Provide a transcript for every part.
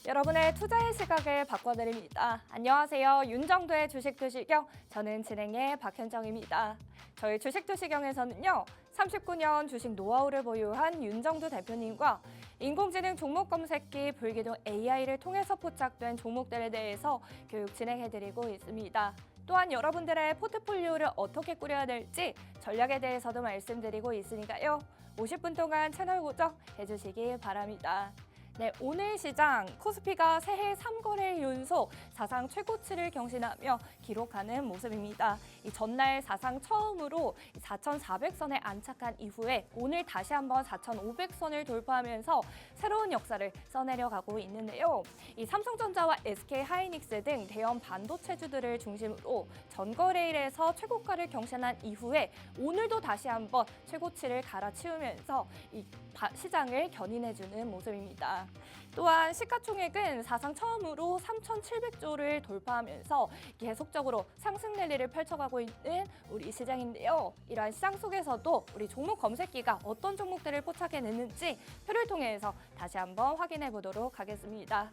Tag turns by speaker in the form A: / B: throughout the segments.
A: 여러분의 투자의 시각을 바꿔드립니다. 안녕하세요. 윤정도의 주식투시경, 저는 진행의 박현정입니다. 저희 주식투시경에서는요, 39년 주식 노하우를 보유한 윤정도 대표님과 인공지능 종목 검색기 불기둥 AI를 통해서 포착된 종목들에 대해서 교육 진행해드리고 있습니다. 또한 여러분들의 포트폴리오를 어떻게 꾸려야 될지 전략에 대해서도 말씀드리고 있으니까요. 50분 동안 채널 고정 해주시기 바랍니다. 네, 오늘 시장 코스피가 새해 3거래 연속 사상 최고치를 경신하며 기록하는 모습입니다. 이 전날 사상 처음으로 4,400선에 안착한 이후에 오늘 다시 한번 4,500선을 돌파하면서 새로운 역사를 써내려가고 있는데요. 이 삼성전자와 SK하이닉스 등 대형 반도체주들을 중심으로 전거래일에서 최고가를 경신한 이후에 오늘도 다시 한번 최고치를 갈아치우면서 이 시장을 견인해주는 모습입니다. 또한 시가총액은 사상 처음으로 3,700조를 돌파하면서 계속적으로 상승 랠리를 펼쳐가고 있는 우리 시장인데요. 이러한 시장 속에서도 우리 종목 검색기가 어떤 종목들을 포착해냈는지 표를 통해서 다시 한번 확인해 보도록 하겠습니다.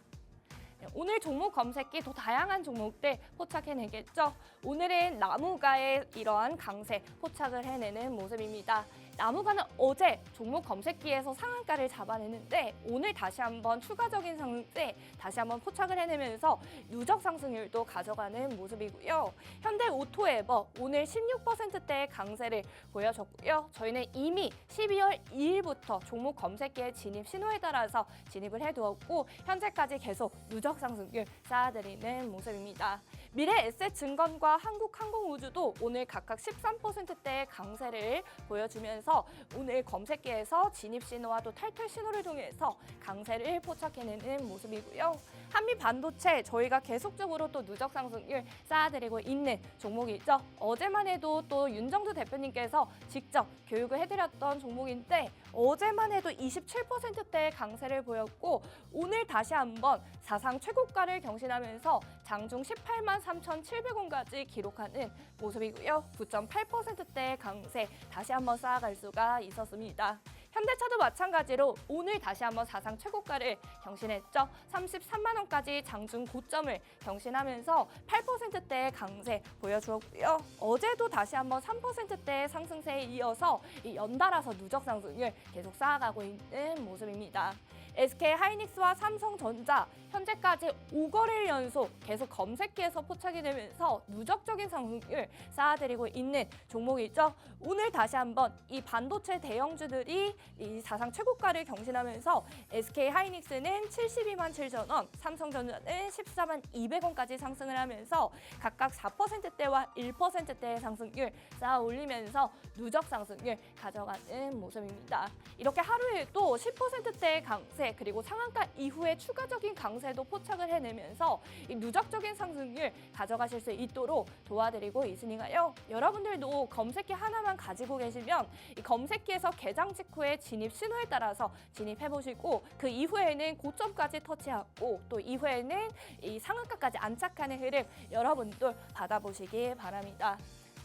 A: 오늘 종목 검색기 더 다양한 종목들 포착해내겠죠. 오늘은 나무가의 이러한 강세 포착을 해내는 모습입니다. 나무가는 어제 종목 검색기에서 상한가를 잡아내는데 오늘 다시 한번 추가적인 상승세 다시 한번 포착을 해내면서 누적 상승률도 가져가는 모습이고요. 현대오토에버 오늘 16%대의 강세를 보여줬고요. 저희는 이미 12월 2일부터 종목 검색기의 진입 신호에 따라서 진입을 해두었고 현재까지 계속 누적 상승률 쌓아드리는 모습입니다. 미래에셋증권과 한국항공우주도 오늘 각각 13%대의 강세를 보여주면서 오늘 검색기에서 진입 신호와 또 탈퇴 신호를 통해서 강세를 포착해내는 모습이고요. 한미반도체 저희가 계속적으로 또 누적 상승률 쌓아드리고 있는 종목이죠. 어제만 해도 또 윤정두 대표님께서 직접 교육을 해드렸던 종목인데 어제만 해도 27%대의 강세를 보였고 오늘 다시 한번 사상 최고가를 경신하면서 장중 18만 3,700원까지 기록하는 모습이고요. 9.8%대의 강세 다시 한번 쌓아갈 수가 있었습니다. 현대차도 마찬가지로 오늘 다시 한번 사상 최고가를 경신했죠. 33만 원까지 장중 고점을 경신하면서 8%대의 강세 보여주었고요. 어제도 다시 한번 3%대의 상승세에 이어서 연달아서 누적 상승률 계속 쌓아가고 있는 모습입니다. SK하이닉스와 삼성전자 현재까지 5거래일 연속 계속 검색기에서 포착이 되면서 누적적인 상승률 쌓아드리고 있는 종목이죠. 오늘 다시 한번 이 반도체 대형주들이 이 사상 최고가를 경신하면서 SK하이닉스는 72만 7천 원, 삼성전자는 14만 200원까지 상승을 하면서 각각 4%대와 1%대의 상승률 쌓아 올리면서 누적 상승률 가져가는 모습입니다. 이렇게 하루에 또 10%대의 강세 그리고 상한가 이후에 추가적인 강세도 포착을 해내면서 이 누적적인 상승률 가져가실 수 있도록 도와드리고 있으니까요. 여러분들도 검색기 하나만 가지고 계시면 이 검색기에서 개장 직후에 진입 신호에 따라서 진입해보시고 그 이후에는 고점까지 터치하고 또 이후에는 이 상한가까지 안착하는 흐름 여러분들 받아보시기 바랍니다.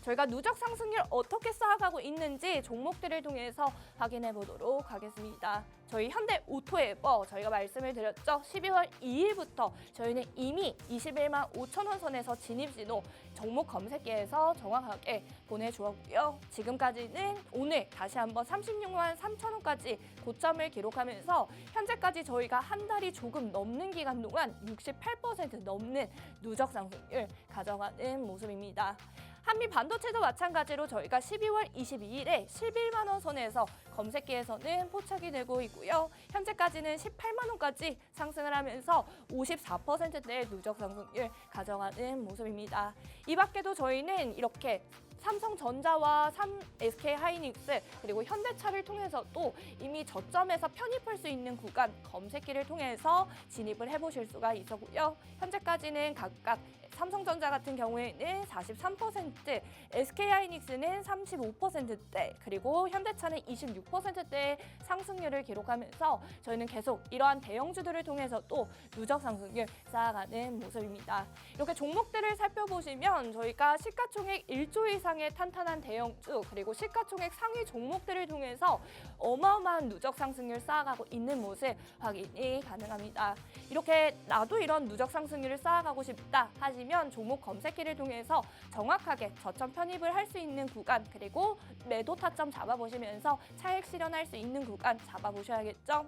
A: 저희가 누적 상승률 어떻게 쌓아가고 있는지 종목들을 통해서 확인해 보도록 하겠습니다. 저희 현대오토에버 저희가 말씀을 드렸죠. 12월 2일부터 저희는 이미 21만 5천 원 선에서 진입신호 종목 검색기에서 정확하게 보내주었고요. 지금까지는 오늘 다시 한번 36만 3천 원까지 고점을 기록하면서 현재까지 저희가 한 달이 조금 넘는 기간 동안 68% 넘는 누적 상승률 가져가는 모습입니다. 한미 반도체도 마찬가지로 저희가 12월 22일에 11만 원 선에서 검색기에서는 포착이 되고 있고요. 현재까지는 18만 원까지 상승을 하면서 54%대의 누적 상승률 가져가는 모습입니다. 이 밖에도 저희는 이렇게 삼성전자와 SK하이닉스 그리고 현대차를 통해서도 이미 저점에서 편입할 수 있는 구간 검색기를 통해서 진입을 해보실 수가 있었고요. 현재까지는 각각 삼성전자 같은 경우에는 43%, SK하이닉스는 35%대, 그리고 현대차는 26%대의 상승률을 기록하면서 저희는 계속 이러한 대형주들을 통해서 또 누적 상승률 쌓아가는 모습입니다. 이렇게 종목들을 살펴보시면 저희가 시가총액 1조 이상의 탄탄한 대형주, 그리고 시가총액 상위 종목들을 통해서 어마어마한 누적 상승률 쌓아가고 있는 모습 확인이 가능합니다. 이렇게 나도 이런 누적 상승률을 쌓아가고 싶다 하시면 종목 검색기를 통해서 정확하게 저점 편입을 할 수 있는 구간, 그리고 매도 타점 잡아보시면서 차익 실현할 수 있는 구간 잡아보셔야겠죠.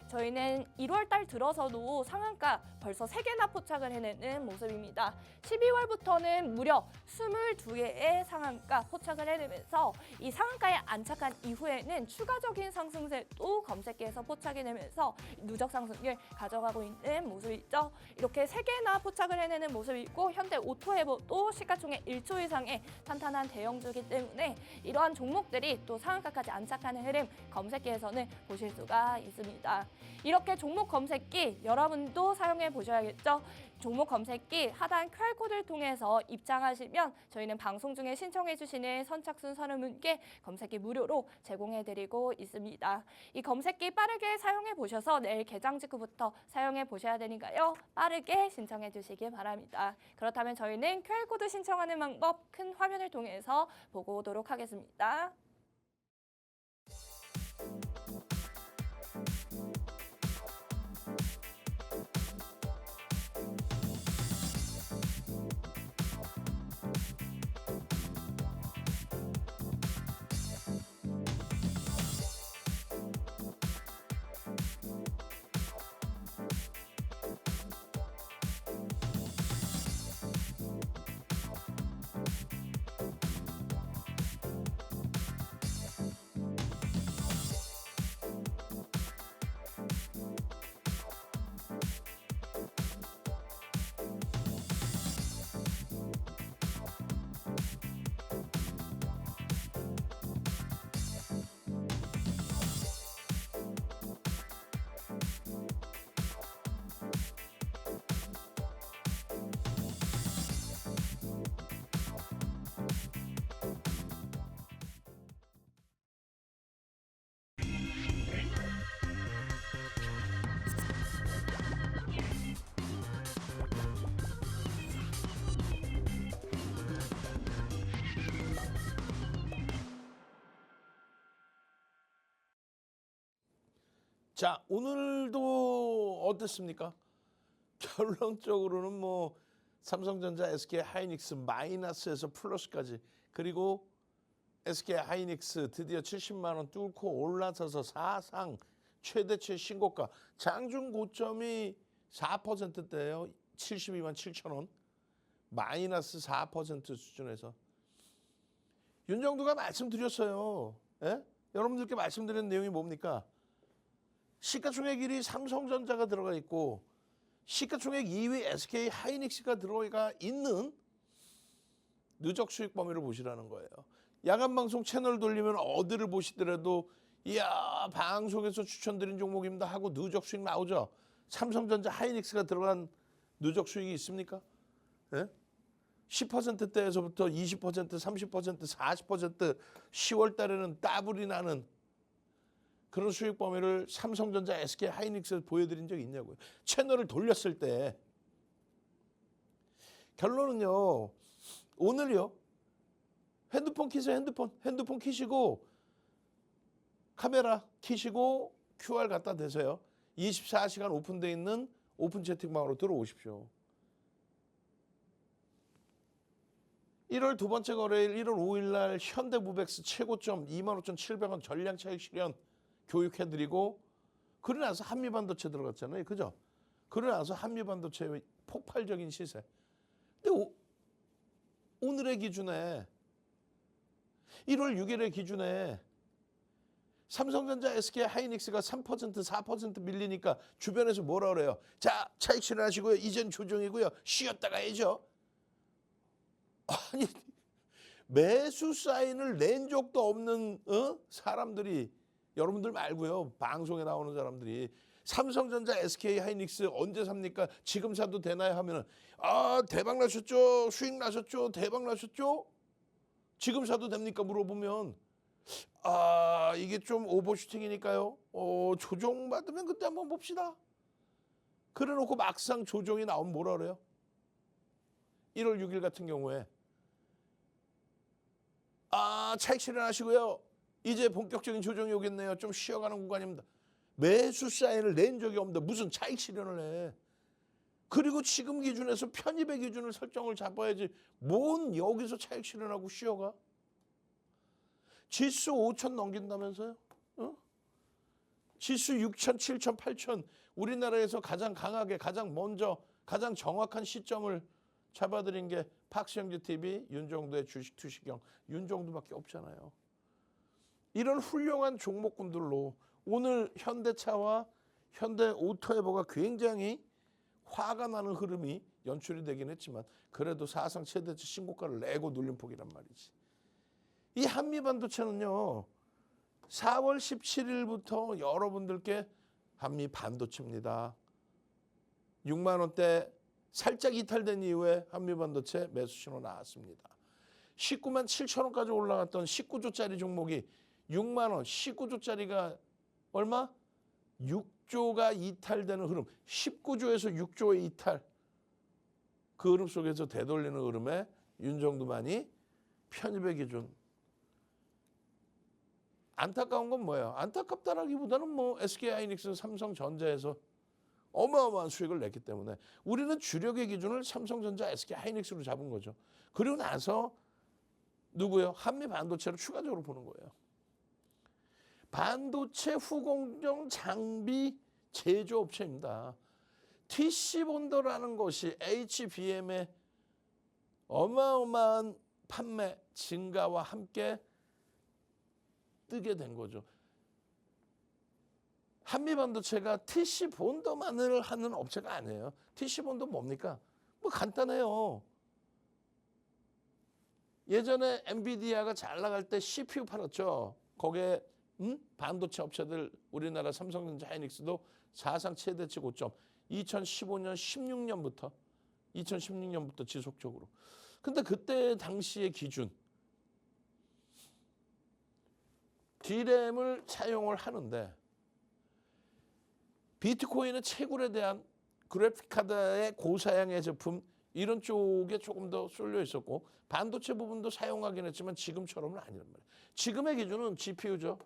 A: 저희는 1월 달 들어서도 상한가 벌써 3개나 포착을 해내는 모습입니다. 12월부터는 무려 22개의 상한가 포착을 해내면서 이 상한가에 안착한 이후에는 추가적인 상승세도 검색기에서 포착이 되면서 누적 상승률 가져가고 있는 모습이죠. 이렇게 3개나 포착을 해내는 모습이고 현대 오토해보도 시가총액 1조 이상의 탄탄한 대형주이기 때문에 이러한 종목들이 또 상한가까지 안착하는 흐름 검색기에서는 보실 수가 있습니다. 이렇게 종목 검색기 여러분도 사용해 보셔야겠죠. 종목 검색기 하단 QR코드를 통해서 입장하시면 저희는 방송 중에 신청해 주시는 선착순 30분께 검색기 무료로 제공해 드리고 있습니다. 이 검색기 빠르게 사용해 보셔서 내일 개장 직후부터 사용해 보셔야 되니까요. 빠르게 신청해 주시기 바랍니다. 그렇다면 저희는 QR코드 신청하는 방법 큰 화면을 통해서 보고 오도록 하겠습니다.
B: 자, 오늘도 어땠습니까? 결론적으로는 뭐 삼성전자, SK하이닉스 마이너스에서 플러스까지, 그리고 SK하이닉스 드디어 70만 원 뚫고 올라서서 사상 최대치 신고가, 장중 고점이 4%대예요. 72만 7천 원. 마이너스 4% 수준에서. 윤정두가 말씀드렸어요. 예? 여러분들께 말씀드린 내용이 뭡니까? 시가총액 1위 삼성전자가 들어가 있고 시가총액 2위 SK하이닉스가 들어가 있는 누적 수익 범위를 보시라는 거예요. 야간 방송 채널 돌리면 어디를 보시더라도 이야 방송에서 추천드린 종목입니다 하고 누적 수익 나오죠. 삼성전자 하이닉스가 들어간 누적 수익이 있습니까? 예? 10%대에서부터 20%, 30%, 40% 10월 달에는 따블이 나는 그런 수익 범위를 삼성전자, SK하이닉스에서 보여드린 적이 있냐고요. 채널을 돌렸을 때. 결론은요. 오늘요. 핸드폰 키세요. 핸드폰 키시고 카메라 키시고 QR 갖다 대세요. 24시간 오픈되어 있는 오픈 채팅방으로 들어오십시오. 1월 두 번째 거래일 1월 5일 날 현대무벡스 최고점 25,700원 전량 차익 실현 교육해드리고 그러고 나서 한미반도체 들어갔잖아요. 그죠? 그러고 나서 한미반도체의 폭발적인 시세. 근데 오늘의 기준에 1월 6일의 기준에 삼성전자, SK하이닉스가 3%, 4% 밀리니까 주변에서 뭐라 그래요? 자, 차익 실현하시고요. 이젠 조정이고요. 쉬었다가 해야죠. 아니, 매수 사인을 낸 적도 없는 사람들이, 여러분들 말고요. 방송에 나오는 사람들이 삼성전자, SK 하이닉스 언제 삽니까? 지금 사도 되나요? 하면은 아 대박 나셨죠? 수익 나셨죠? 대박 나셨죠? 지금 사도 됩니까? 물어보면 아 이게 좀 오버슈팅이니까요. 조정 받으면 그때 한번 봅시다. 그래놓고 막상 조정이 나오면 뭐라 그래요? 1월 6일 같은 경우에 차익 실현하시고요. 이제 본격적인 조정이 오겠네요. 좀 쉬어가는 구간입니다. 매수 사인을 낸 적이 없는데 무슨 차익 실현을 해. 그리고 지금 기준에서 편입의 기준을 설정을 잡아야지. 뭔 여기서 차익 실현하고 쉬어가. 지수 5천 넘긴다면서요? 지수 6천, 7천, 8천. 우리나라에서 가장 강하게, 가장 먼저, 가장 정확한 시점을 잡아드린 게 박시영주 TV, 윤정도의 주식 투시경, 윤정도밖에 없잖아요. 이런 훌륭한 종목군들로 오늘 현대차와 현대오토에버가 굉장히 화가 나는 흐름이 연출이 되긴 했지만 그래도 사상 최대치 신고가를 내고 눌림폭이란 말이지. 이 한미반도체는요. 4월 17일부터 여러분들께 한미반도체입니다. 6만 원대 살짝 이탈된 이후에 한미반도체 매수 신호 나왔습니다. 19만 7천 원까지 올라갔던 19조짜리 종목이 6만 원, 19조짜리가 얼마? 6조가 이탈되는 흐름. 19조에서 6조의 이탈. 그 흐름 속에서 되돌리는 흐름에 윤정도만이 편입의 기준. 안타까운 건 뭐예요? 안타깝다라기보다는 뭐 SK하이닉스, 삼성전자에서 어마어마한 수익을 냈기 때문에 우리는 주력의 기준을 삼성전자, SK하이닉스로 잡은 거죠. 그리고 나서 누구요? 한미반도체를 추가적으로 보는 거예요. 반도체 후공정 장비 제조업체입니다. TC본더라는 것이 HBM의 어마어마한 판매 증가와 함께 뜨게 된 거죠. 한미반도체가 TC본더만을 하는 업체가 아니에요. TC본더 뭡니까? 뭐 간단해요. 예전에 엔비디아가 잘 나갈 때 CPU 팔았죠. 거기에 반도체 업체들 우리나라 삼성전자, 하이닉스도 사상 최대치 고점 2015년, 2016년부터 지속적으로. 근데 그때 당시의 기준 D램을 사용을 하는데 비트코인의 채굴에 대한 그래픽카드의 고사양의 제품 이런 쪽에 조금 더 쏠려 있었고 반도체 부분도 사용하긴 했지만 지금처럼은 아니란 말이에요. 지금의 기준은 GPU죠.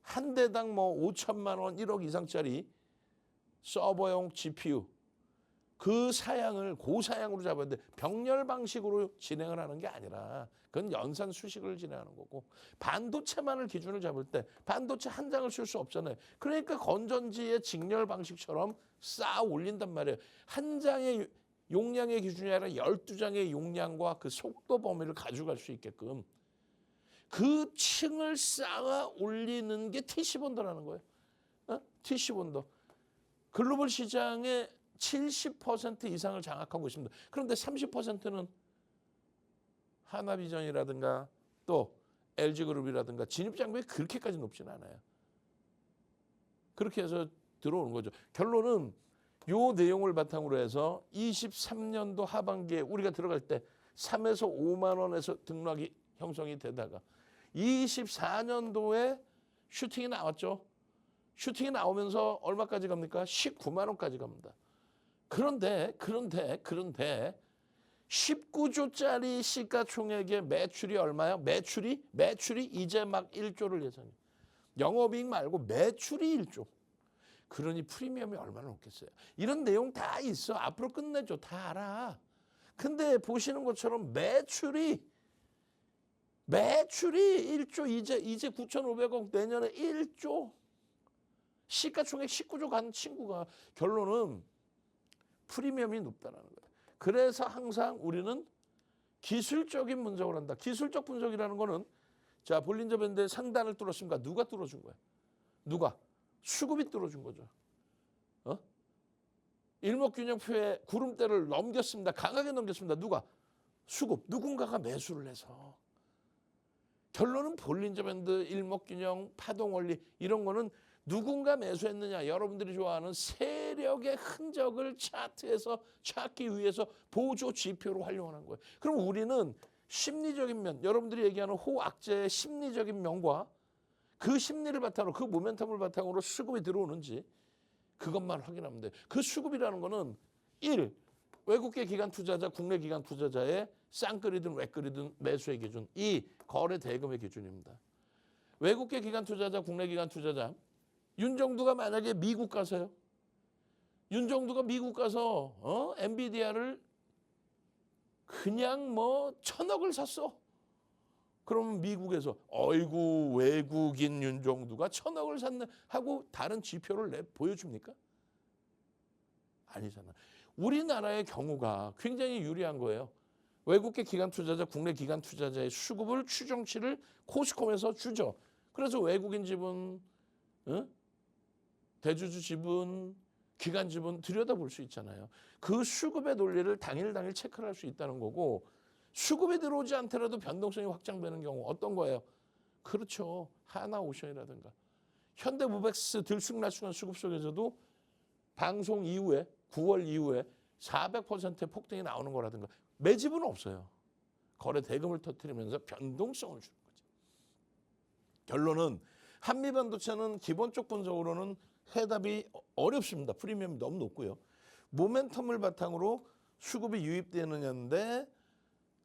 B: 한 대당 뭐 5천만 원, 1억 이상짜리 서버용 GPU 그 사양을 고사양으로 잡아야 돼. 병렬 방식으로 진행을 하는 게 아니라 그건 연산 수식을 진행하는 거고 반도체만을 기준을 잡을 때 반도체 한 장을 쓸 수 없잖아요. 그러니까 건전지의 직렬 방식처럼 쌓아 올린단 말이에요. 한 장의 용량의 기준이 아니라 12장의 용량과 그 속도 범위를 가져갈 수 있게끔 그 층을 쌓아 올리는 게 TC본더라는 거예요. TC본더. 글로벌 시장의 70% 이상을 장악하고 있습니다. 그런데 30%는 하나비전이라든가 또 LG그룹이라든가 진입장벽이 그렇게까지 높지는 않아요. 그렇게 해서 들어오는 거죠. 결론은 요 내용을 바탕으로 해서 23년도 하반기에 우리가 들어갈 때 3에서 5만 원에서 등락이 형성이 되다가 24년도에 슈팅이 나왔죠. 슈팅이 나오면서 얼마까지 갑니까? 19만 원까지 갑니다. 그런데 19조짜리 시가총액의 매출이 얼마요? 매출이 이제 막 1조를 예상해요. 영업이익 말고 매출이 1조. 그러니 프리미엄이 얼마나 높겠어요. 이런 내용 다 있어. 앞으로 끝내줘. 다 알아. 근데 보시는 것처럼 매출이 1조 이제 9,500억 내년에 1조 시가총액 19조 가는 친구가 결론은 프리미엄이 높다는 거예요. 그래서 항상 우리는 기술적인 분석을 한다. 기술적 분석이라는 거는 자 볼린저 밴드의 상단을 뚫었습니까? 누가 뚫어준 거야? 누가? 수급이 뚫어준 거죠. 일목균형표의 구름대를 넘겼습니다. 강하게 넘겼습니다. 누가? 수급. 누군가가 매수를 해서. 결론은 볼린저 밴드, 일목균형, 파동원리 이런 거는 누군가 매수했느냐, 여러분들이 좋아하는 세력의 흔적을 차트에서 찾기 위해서 보조 지표로 활용하는 거예요. 그럼 우리는 심리적인 면, 여러분들이 얘기하는 호악재의 심리적인 면과 그 심리를 바탕으로, 그 모멘텀을 바탕으로 수급이 들어오는지 그것만 확인하면 돼요. 그 수급이라는 거는 1. 외국계 기관 투자자, 국내 기관 투자자의 쌍끌이든 외끌이든 매수의 기준. 2. 거래 대금의 기준입니다. 외국계 기관 투자자, 국내 기관 투자자. 윤정두가 만약에 미국 가서요. 윤정두가 미국 가서 엔비디아를 그냥 뭐 1,000억을 샀어. 그러면 미국에서 어이구 외국인 윤정두가 1,000억을 샀네 하고 다른 지표를 보여줍니까? 아니잖아. 우리나라의 경우가 굉장히 유리한 거예요. 외국계 기관 투자자, 국내 기관 투자자의 수급을 추정치를 코스콤에서 주죠. 그래서 외국인 지분, 대주주 지분, 기관 지분 들여다볼 수 있잖아요. 그 수급의 논리를 당일 체크를 할 수 있다는 거고, 수급이 들어오지 않더라도 변동성이 확장되는 경우 어떤 거예요? 그렇죠. 하나오션이라든가 현대모백스 들쑥날쑥한 수급 속에서도 방송 이후에 9월 이후에 400%의 폭등이 나오는 거라든가 매집은 없어요. 거래 대금을 터뜨리면서 변동성을 주는 거죠. 결론은 한미반도체는 기본 조건적으로는 해답이 어렵습니다. 프리미엄이 너무 높고요. 모멘텀을 바탕으로 수급이 유입되느냐인데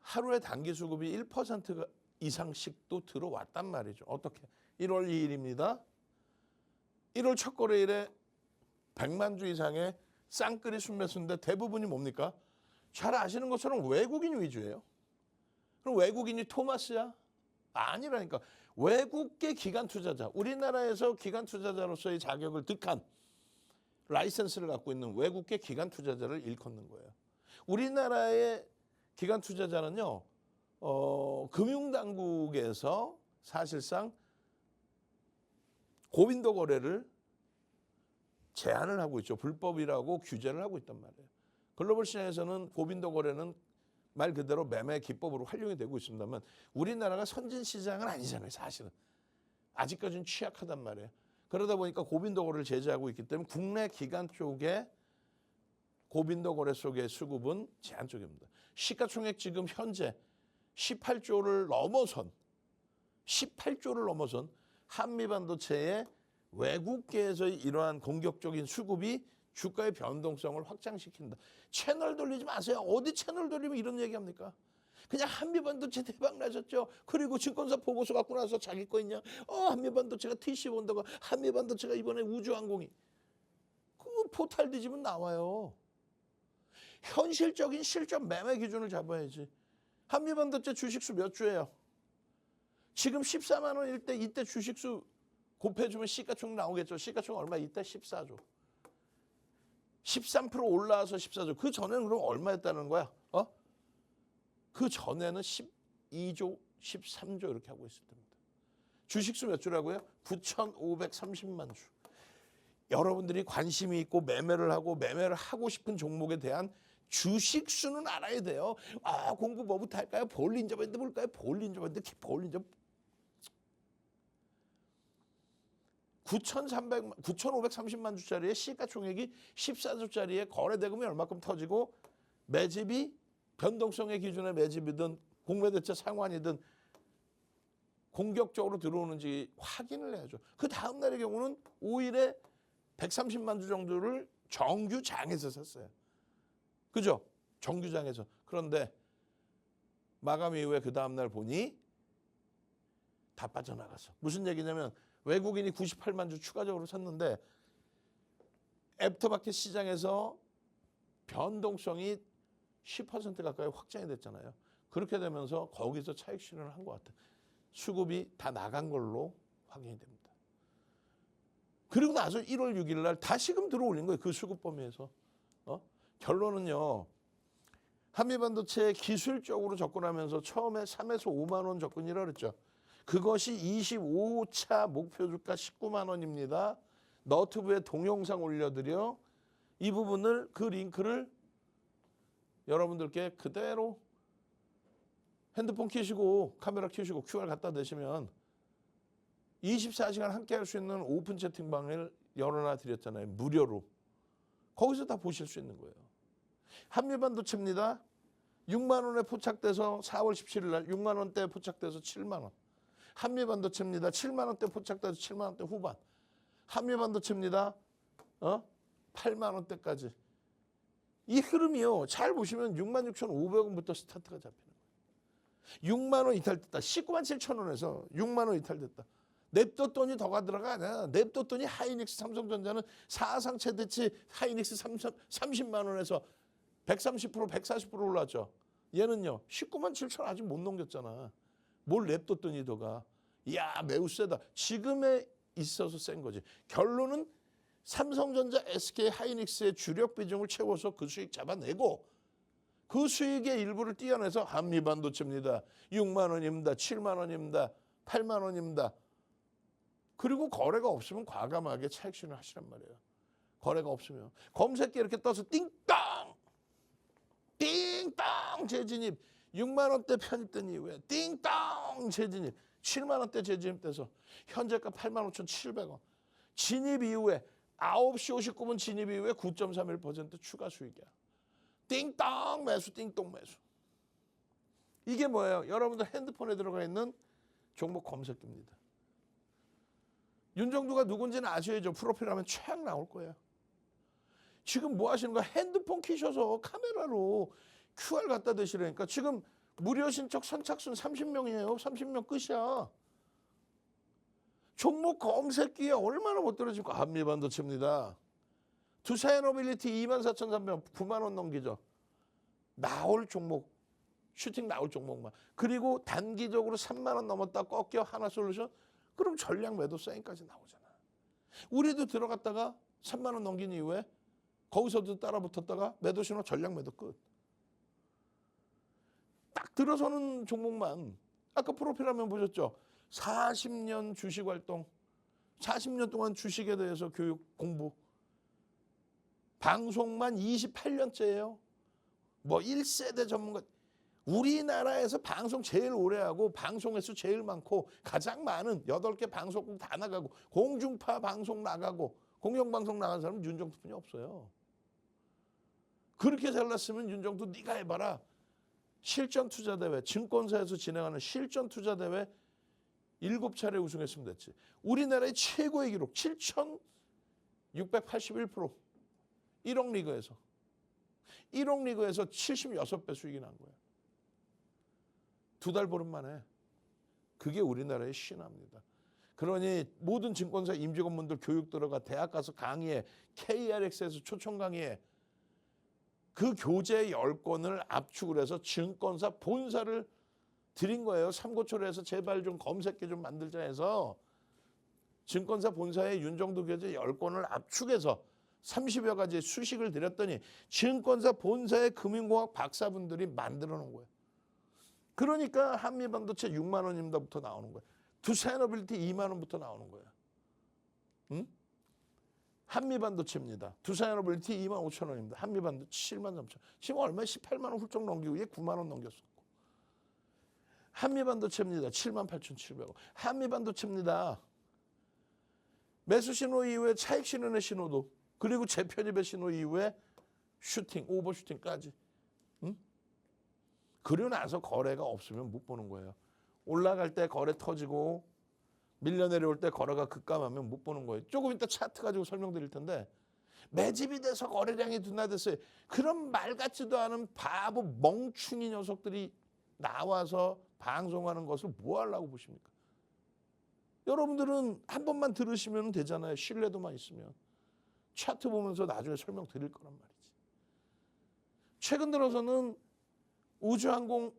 B: 하루에 단기 수급이 1% 이상씩도 들어왔단 말이죠. 어떻게? 1월 2일입니다. 1월 첫 거래일에 100만 주 이상의 쌍끌이 순매수인데 대부분이 뭡니까? 잘 아시는 것처럼 외국인 위주예요. 그럼 외국인이 토마스야? 아니라니까. 외국계 기관 투자자, 우리나라에서 기관 투자자로서의 자격을 득한 라이센스를 갖고 있는 외국계 기관 투자자를 일컫는 거예요. 우리나라의 기관 투자자는요, 금융당국에서 사실상 고빈도 거래를 제한을 하고 있죠. 불법이라고 규제를 하고 있단 말이에요. 글로벌 시장에서는 고빈도 거래는 말 그대로 매매 기법으로 활용이 되고 있습니다만 우리나라가 선진 시장은 아니잖아요. 사실은. 아직까지는 취약하단 말이에요. 그러다 보니까 고빈도 거래를 제재하고 있기 때문에 국내 기관 쪽에 고빈도 거래 속의 수급은 제한적입니다. 시가총액 지금 현재 18조를 넘어선 한미반도체의 외국계에서의 이러한 공격적인 수급이 주가의 변동성을 확장시킨다. 채널 돌리지 마세요. 어디 채널 돌리면 이런 얘기합니까? 그냥 한미반도체 대박 나셨죠. 그리고 증권사 보고서 갖고 나서 자기 거 있냐. 한미반도체가 TC 본다고. 한미반도체가 이번에 우주항공이. 그 포탈 뒤지면 나와요. 현실적인 실전 매매 기준을 잡아야지. 한미반도체 주식수 몇 주예요? 지금 14만 원일 때 이때 주식수 곱해주면 시가총 나오겠죠. 시가총 얼마? 이때 14조. 13% 올라와서 14조. 그 전에는 그럼 얼마였다는 거야? 그 전에는 12조, 13조 이렇게 하고 있을 때입니다. 주식수 몇 주라고요? 9,530만 주. 여러분들이 관심이 있고 매매를 하고 싶은 종목에 대한 주식수는 알아야 돼요. 공부 뭐부터 할까요? 볼린저 밴드 볼까요? 볼린저 밴드, 볼린저 9,530만 주짜리의 시가총액이 14조짜리의 거래대금이 얼마큼 터지고 매집이 변동성의 기준의 매집이든 공매대체 상환이든 공격적으로 들어오는지 확인을 해야죠. 그 다음 날의 경우는 5일에 130만 주 정도를 정규장에서 샀어요. 그죠? 정규장에서. 그런데 마감 이후에 그 다음 날 보니 다 빠져나갔어. 무슨 얘기냐면 외국인이 98만 주 추가적으로 샀는데 애프터마켓 시장에서 변동성이 10% 가까이 확장이 됐잖아요. 그렇게 되면서 거기서 차익 실현을 한 것 같아요. 수급이 다 나간 걸로 확인이 됩니다. 그리고 나서 1월 6일 날 다시금 들어올린 거예요. 그 수급 범위에서. 결론은요. 한미반도체 기술적으로 접근하면서 처음에 3에서 5만 원 접근이라고 그랬죠. 그것이 25차 목표 주가 19만 원입니다. 너튜브에 동영상 올려드려 이 부분을 그 링크를 여러분들께 그대로 핸드폰 켜시고 카메라 켜시고 QR 갖다 대시면 24시간 함께 할 수 있는 오픈 채팅방을 열어놔 드렸잖아요. 무료로. 거기서 다 보실 수 있는 거예요. 한미반도체입니다. 6만 원에 포착돼서 4월 17일 날 6만 원대에 포착돼서 7만 원. 한미반도체입니다. 7만 원대 포착돼서 7만 원대 후반. 한미반도체입니다. 8만 원대까지. 이 흐름이요. 잘 보시면 66,500원부터 스타트가 잡히는 거예요. 6만 원 이탈됐다. 19만 7천 원에서 6만 원 이탈됐다. 냅뒀더니 더가 들어가 아니야. 냅뒀더니 하이닉스 삼성전자는 사상 최대치 하이닉스 30만 원에서 130% 140% 올랐죠. 얘는요. 19만 7천 아직 못 넘겼잖아. 뭘 냅뒀더니 더가. 이야 매우 세다. 지금에 있어서 센 거지. 결론은 삼성전자, SK 하이닉스의 주력 비중을 채워서 그 수익 잡아내고 그 수익의 일부를 떼어내서 한미반도체입니다. 6만 원입니다. 7만 원입니다. 8만 원입니다. 그리고 거래가 없으면 과감하게 차익실현을 하시란 말이에요. 거래가 없으면. 검색기 이렇게 떠서 띵땅! 띵땅 재진입. 6만 원대 편입된 이후에 띵땅 재진입. 7만 원대 재진입돼서 현재가 8만 5,700원. 진입 이후에 9시 59분 진입 이후에 9.31% 추가 수익이야. 띵땅 매수, 띵똥 매수. 이게 뭐예요? 여러분들 핸드폰에 들어가 있는 종목 검색기입니다. 윤정두가 누군지는 아셔야죠. 프로필 하면 쫙 나올 거예요. 지금 뭐 하시는 거야? 핸드폰 키셔서 카메라로 QR 갖다 대시라니까. 지금 무료 신청 선착순 30명이에요. 30명 끝이야. 종목 검색기에 얼마나 못 떨어지고 한미반도체입니다. 두사이노빌리티 24,300원 9만 원 넘기죠. 나올 종목 슈팅 나올 종목만. 그리고 단기적으로 3만 원 넘었다 꺾여 하나솔루션. 그럼 전량 매도 사인까지 나오잖아. 우리도 들어갔다가 3만 원 넘긴 이후에 거기서도 따라 붙었다가 매도 신호 전량 매도 끝. 딱 들어서는 종목만. 아까 프로필 화면 보셨죠? 40년 주식 활동, 40년 동안 주식에 대해서 교육 공부. 방송만 28년째예요. 뭐 1세대 전문가. 우리나라에서 방송 제일 오래 하고 방송 횟수 제일 많고 가장 많은 8개 방송국 다 나가고 공중파 방송 나가고 공영방송 나간 사람은 윤정두뿐이 없어요. 그렇게 잘났으면 윤정두 네가 해봐라. 실전투자대회, 증권사에서 진행하는 실전투자대회 7차례 우승했으면 됐지. 우리나라의 최고의 기록 7,681%. 1억 리그에서. 1억 리그에서 76배 수익이 난 거예요. 2달 보름 만에. 그게 우리나라의 신화입니다. 그러니 모든 증권사 임직원분들 교육 들어가 대학 가서 강의해. KRX에서 초청 강의해. 그 교재 10권을 압축을 해서 증권사 본사를 드린 거예요. 삼고초려해서 제발 좀 검색기 좀 만들자 해서 증권사 본사에 윤정두 교재 10권을 압축해서 30여 가지의 수식을 드렸더니 증권사 본사의 금융공학 박사분들이 만들어 놓은 거예요. 그러니까 한미반도체 6만 원입니다부터 나오는 거예요. 두사이노빌리티 2만 원부터 나오는 거예요. 응? 한미반도체입니다. 두사이노빌리티 2만 5천 원입니다. 한미반도체 7만 3천. 지금 얼마에 18만 원 훌쩍 넘기고 얘 9만 원 넘겼었고. 한미반도체입니다. 7만 8,700원. 한미반도체입니다. 매수 신호 이후에 차익 실현의 신호도 그리고 재편입의 신호 이후에 슈팅, 오버슈팅까지. 응? 그리고 나서 거래가 없으면 못 보는 거예요. 올라갈 때 거래 터지고 밀려 내려올 때 거래가 급감하면 못 보는 거예요. 조금 이따 차트 가지고 설명드릴 텐데 매집이 돼서 거래량이 둔화됐어요. 그런 말 같지도 않은 바보 멍충이 녀석들이 나와서 방송하는 것을 뭐 하려고 보십니까? 여러분들은 한 번만 들으시면 되잖아요. 신뢰도만 있으면. 차트 보면서 나중에 설명드릴 거란 말이지. 최근 들어서는 우주항공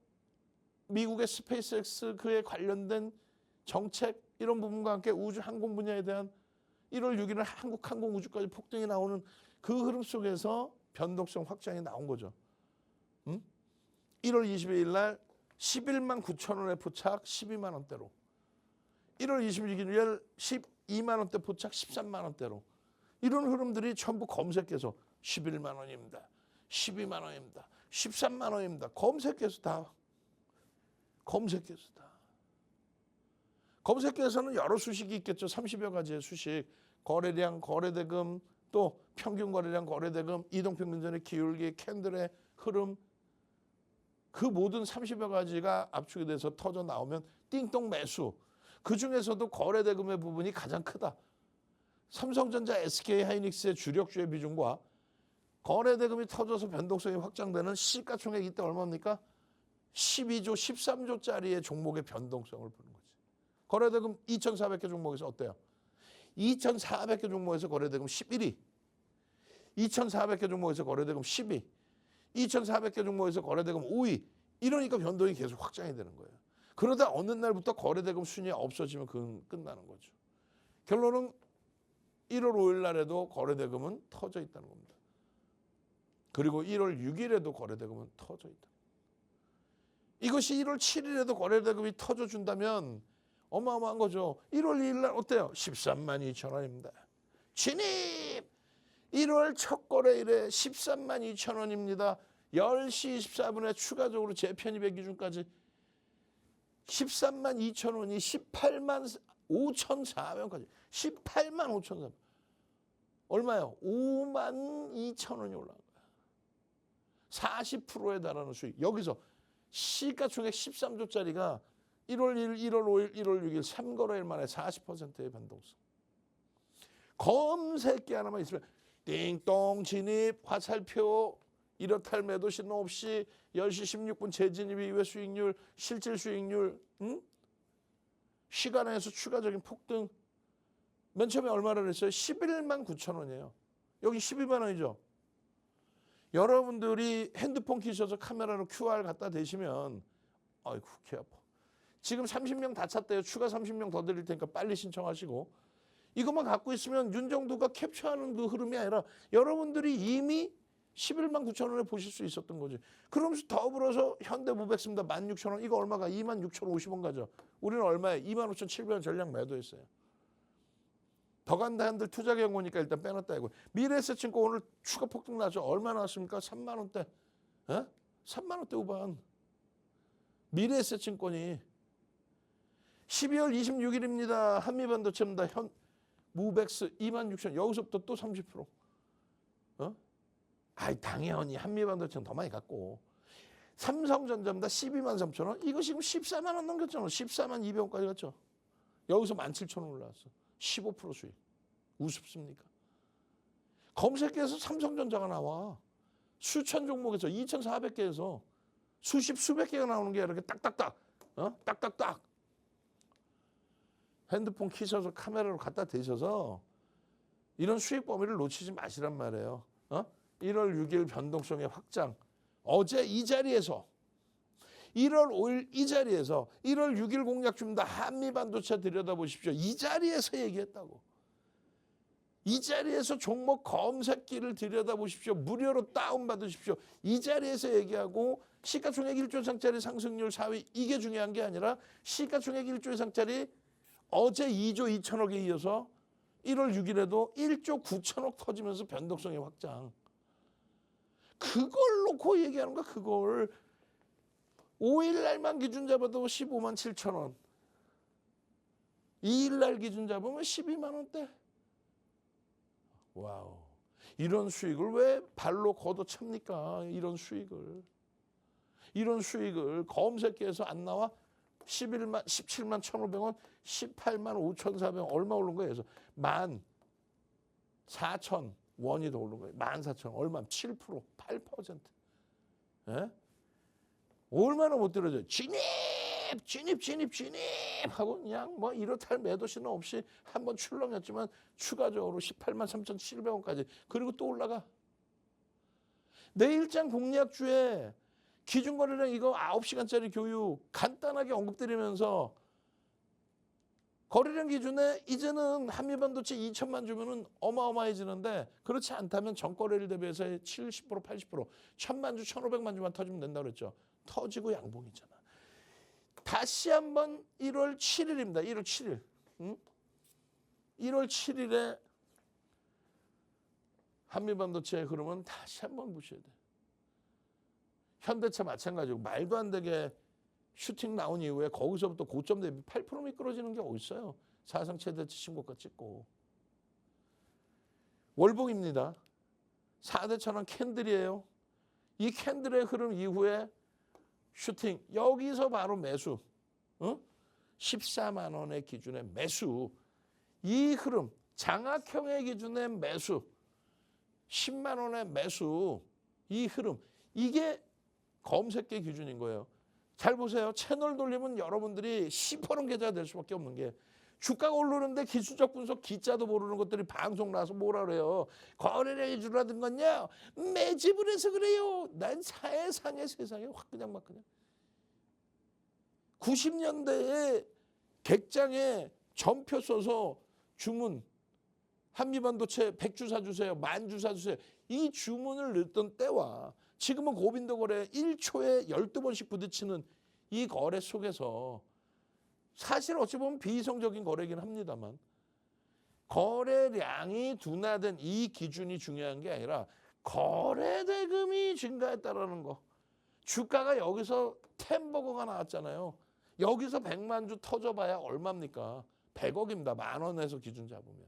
B: 미국의 스페이스X 그에 관련된 정책 이런 부분과 함께 우주항공 분야에 대한 1월 6일은 한국항공우주까지 폭등이 나오는 그 흐름 속에서 변동성 확장이 나온 거죠. 1월 22일 날 11만 9천 원에 포착 12만 원대로 1월 26일 12만 원대 포착 13만 원대로 이런 흐름들이 전부 검색해서 11만 원입니다. 12만 원입니다. 13만 원입니다. 검색해서 다 검색해서다. 검색해서는 여러 수식이 있겠죠. 30여 가지의 수식. 거래량, 거래대금, 또 평균 거래량, 거래대금, 이동평균선의 기울기, 캔들의 흐름. 그 모든 30여 가지가 압축이 돼서 터져 나오면 띵동 매수. 그중에서도 거래대금의 부분이 가장 크다. 삼성전자, SK하이닉스의 주력주의 비중과 거래대금이 터져서 변동성이 확장되는 시가총액이 이때 얼마입니까? 12조, 13조짜리의 종목의 변동성을 보는 거지. 거래대금 2,400개 종목에서 어때요? 2,400개 종목에서 거래대금 11위. 2,400개 종목에서 거래대금 10위. 2,400개 종목에서 거래대금 5위. 이러니까 변동이 계속 확장이 되는 거예요. 그러다 어느 날부터 거래대금 순위가 없어지면 그건 끝나는 거죠. 결론은 1월 5일 날에도 거래대금은 터져 있다는 겁니다. 그리고 1월 6일에도 거래대금은 터져 있다. 이것이 1월 7일에도 거래대금이 터져준다면 어마어마한 거죠. 1월 2일 날 어때요? 13만 2천 원입니다. 진입! 1월 첫 거래일에 13만 2천 원입니다. 10시 24분에 추가적으로 재편입의 기준까지 13만 2천 원이 18만 5,400원까지 18만 5,400원 얼마요? 5만 2천 원이 올라간 거야. 40%에 달하는 수익. 여기서 시가총액 13조짜리가 1월 1일, 1월 5일, 1월 6일 3거래일 만에 40%의 변동성. 검색기 하나만 있으면 띵동 진입 화살표 이렇다 할 매도 신호 없이 10시 16분 재진입 이후의 수익률, 실질 수익률, 시간에서 추가적인 폭등. 맨 처음에 얼마를 했어요? 11만 9천 원이에요. 여기 12만 원이죠. 여러분들이 핸드폰 키셔서 카메라로 QR 갖다 대시면 아이고 개 아파. 지금 30명 다 찼대요. 추가 30명 더 드릴 테니까 빨리 신청하시고 이것만 갖고 있으면 윤정도가 캡처하는 그 흐름이 아니라 여러분들이 이미 11만 9천 원에 보실 수 있었던 거지. 그러면서 더불어서 현대무백입니다. 16,000원. 이거 얼마가? 26,050원 가죠. 우리는 얼마에? 25,700원 전량 매도했어요. 더 간다 한들 투자 경고니까 일단 빼놨다 이거. 미래에셋증권 오늘 추가 폭등 나죠. 얼마 나왔습니까? 3만 원대. 에? 3만 원대 후반. 미래에셋증권이 12월 26일입니다. 한미반도체입니다. 무백스 26,000원. 여기서부터 또 30%. 아이 당연히 한미반도체는 더 많이 갔고. 삼성전자입니다. 12만 3천 원. 이거 지금 14만 원 넘겼잖아. 14만 200원까지 갔죠. 여기서 17,000원 올라왔어. 15% 수익. 우습습니까? 검색해서 삼성전자가 나와. 수천 종목에서 2,400개에서 수백 개가 나오는 게 이렇게 딱딱딱. 딱딱딱. 핸드폰 키셔서 카메라로 갖다 대셔서 이런 수익 범위를 놓치지 마시란 말이에요. 1월 6일 변동성의 확장. 어제 이 자리에서 1월 5일 이 자리에서 1월 6일 공약 줍니다. 한미반도체 들여다보십시오. 이 자리에서 얘기했다고. 이 자리에서 종목 검색기를 들여다보십시오. 무료로 다운받으십시오. 이 자리에서 얘기하고 시가총액 1조 이상짜리 상승률 4위 이게 중요한 게 아니라 시가총액 1조 이상짜리 어제 2조 2천억에 이어서 1월 6일에도 1조 9천억 터지면서 변동성의 확장. 그걸 놓고 얘기하는 거야. 그걸. 5일 날만 기준 잡아도 15만 7천 원. 2일 날 기준 잡으면 12만 원대. 와우. 이런 수익을 왜 발로 걷어찹니까? 이런 수익을. 이런 수익을 검색기에서 안 나와? 17만 1,500원, 18만 5,400원 얼마 오른 거예요? 그래서 14,000원이 더 오른 거예요. 14,000원 얼마? 7%, 8%. 예? 얼마나 못 들어줘요? 진입 하고 그냥 뭐 이렇다 할 매도 신호 없이 한번 출렁였지만 추가적으로 18만 3,700원까지 그리고 또 올라가. 내일장 공략주에 기준거래량 이거 9시간짜리 교육 간단하게 언급드리면서 거래량 기준에 이제는 한미반도체 2천만 주면은 어마어마해지는데 그렇지 않다면 전거래일 대비해서 70%, 80% 1,000만 주, 1,500만 주만 터지면 된다고 그랬죠. 터지고 양봉이잖아. 다시 한번 1월 7일입니다. 1월 7일. 1월 7일에 한미반도체의 흐름은 다시 한번 보셔야 돼. 현대차 마찬가지고 말도 안 되게 슈팅 나온 이후에 거기서부터 고점 대비 8% 미끄러지는 게 어딨어요. 사상 최대치 신고가 찍고. 월봉입니다. 4대 천원 캔들이에요. 이 캔들의 흐름 이후에 슈팅 여기서 바로 매수. 14만 원의 기준의 매수. 이 흐름 장악형의 기준의 매수. 10만 원의 매수. 이 흐름 이게 검색계 기준인 거예요. 잘 보세요. 채널 돌리면 여러분들이 시퍼런 계좌가 될 수밖에 없는 게 주가가 오르는데 기술적 분석 기자도 모르는 것들이 방송 나서 뭐라 그래요. 거래량이 줄어든 건요. 매집을 해서 그래요. 난 사회상의 세상에 확 그냥 막 그냥. 90년대에 객장에 전표 써서 주문 한미반도체 100주 사주세요. 10,000주 사주세요. 이 주문을 넣던 때와 지금은 고빈도 거래 1초에 12번씩 부딪히는 이 거래 속에서 사실 어찌 보면 비이성적인 거래긴 합니다만 거래량이 둔화된 이 기준이 중요한 게 아니라 거래 대금이 증가했다라는 거. 주가가 여기서 템버거가 나왔잖아요. 여기서 100만 주 터져봐야 얼마입니까? 100억입니다. 10,000원에서 기준 잡으면.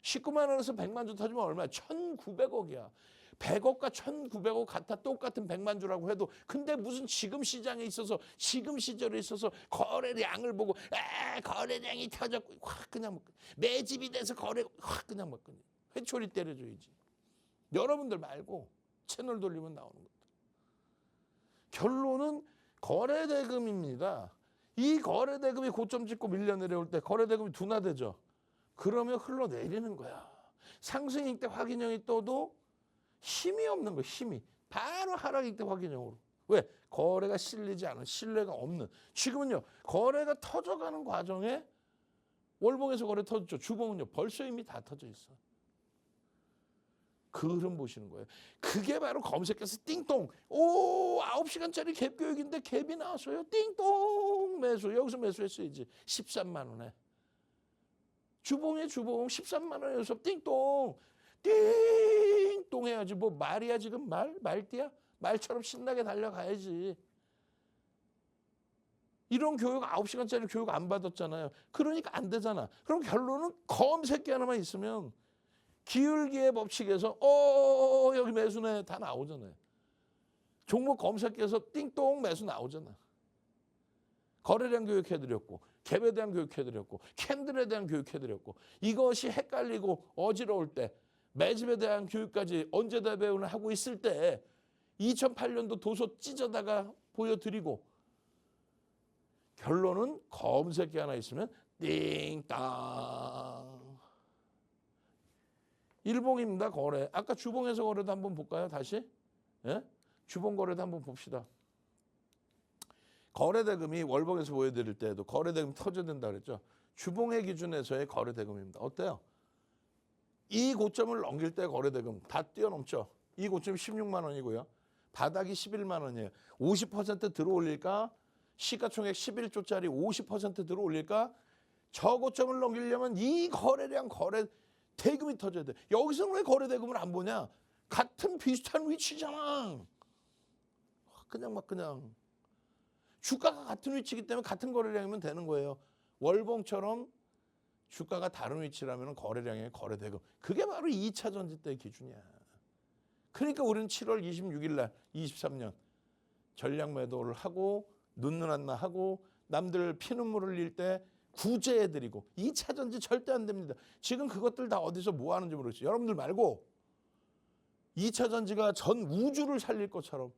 B: 19만 원에서 100만 주 터지면 얼마야? 1,900억이야. 100억과 1,900억 같아 똑같은 100만 주라고 해도 근데 무슨 지금 시장에 있어서 지금 시절에 있어서 거래량을 보고 거래량이 터졌고 확 그냥 막 매집이 돼서 거래 확 그냥 막 그냥 회초리 때려줘야지. 여러분들 말고 채널 돌리면 나오는 것들. 결론은 거래대금입니다. 이 거래대금이 고점 찍고 밀려 내려올 때 거래대금이 둔화되죠. 그러면 흘러내리는 거야. 상승일 때 확인형이 떠도 힘이 없는 거야. 힘이. 바로 하락일 때 확인형으로. 왜? 거래가 실리지 않은 신뢰가 없는. 지금은요. 거래가 터져가는 과정에 월봉에서 거래 터졌죠. 주봉은요. 벌써 이미 다 터져 있어. 그 흐름 보시는 거예요. 그게 바로 검색해서 띵동. 오 9시간짜리 갭 교육인데 갭이 나왔어요. 띵동 매수. 여기서 매수했어야지. 13만 원에. 주봉에 주봉 13만 원에서 띵동. 띵동 해야지. 뭐 말이야 지금 말띠야? 말처럼 신나게 달려가야지. 이런 교육 9시간짜리 교육 안 받았잖아요. 그러니까 안 되잖아. 그럼 결론은 검색기 하나만 있으면 기울기의 법칙에서 여기 매수네 다 나오잖아요. 종목 검색기에서 띵동 매수 나오잖아. 거래량 교육해드렸고 갭에 대한 교육해드렸고 캔들에 대한 교육해드렸고 이것이 헷갈리고 어지러울 때 매집에 대한 교육까지 언제 다 배우나 하고 있을 때 2008년도 도서 찢어다가 보여드리고 결론은 검색기 하나 있으면 띵땅. 일봉입니다. 거래. 아까 주봉에서 거래도 한번 볼까요? 다시. 예? 주봉 거래도 한번 봅시다. 거래대금이 월봉에서 보여드릴 때에도 거래대금 터져야 된다 그랬죠. 주봉의 기준에서의 거래대금입니다. 어때요? 이 고점을 넘길 때 거래대금 다 뛰어넘죠. 이 고점이 16만 원이고요. 바닥이 11만 원이에요. 50% 들어올릴까? 시가총액 11조짜리 50% 들어올릴까? 저 고점을 넘기려면 이 거래량 거래 대금이 터져야 돼. 여기서는 왜 거래대금을 안 보냐? 같은 비슷한 위치잖아. 그냥 막 그냥. 주가가 같은 위치이기 때문에 같은 거래량이면 되는 거예요. 월봉처럼 주가가 다른 위치라면 거래량의 거래대금. 그게 바로 2차 전지 때의 기준이야. 그러니까 우리는 7월 26일 날 23년 전략 매도를 하고 눈눈 안나 하고 남들 피눈물 흘릴 때 구제해드리고 2차 전지 절대 안 됩니다. 지금 그것들 다 어디서 뭐 하는지 모르겠어요. 여러분들 말고 2차 전지가 전 우주를 살릴 것처럼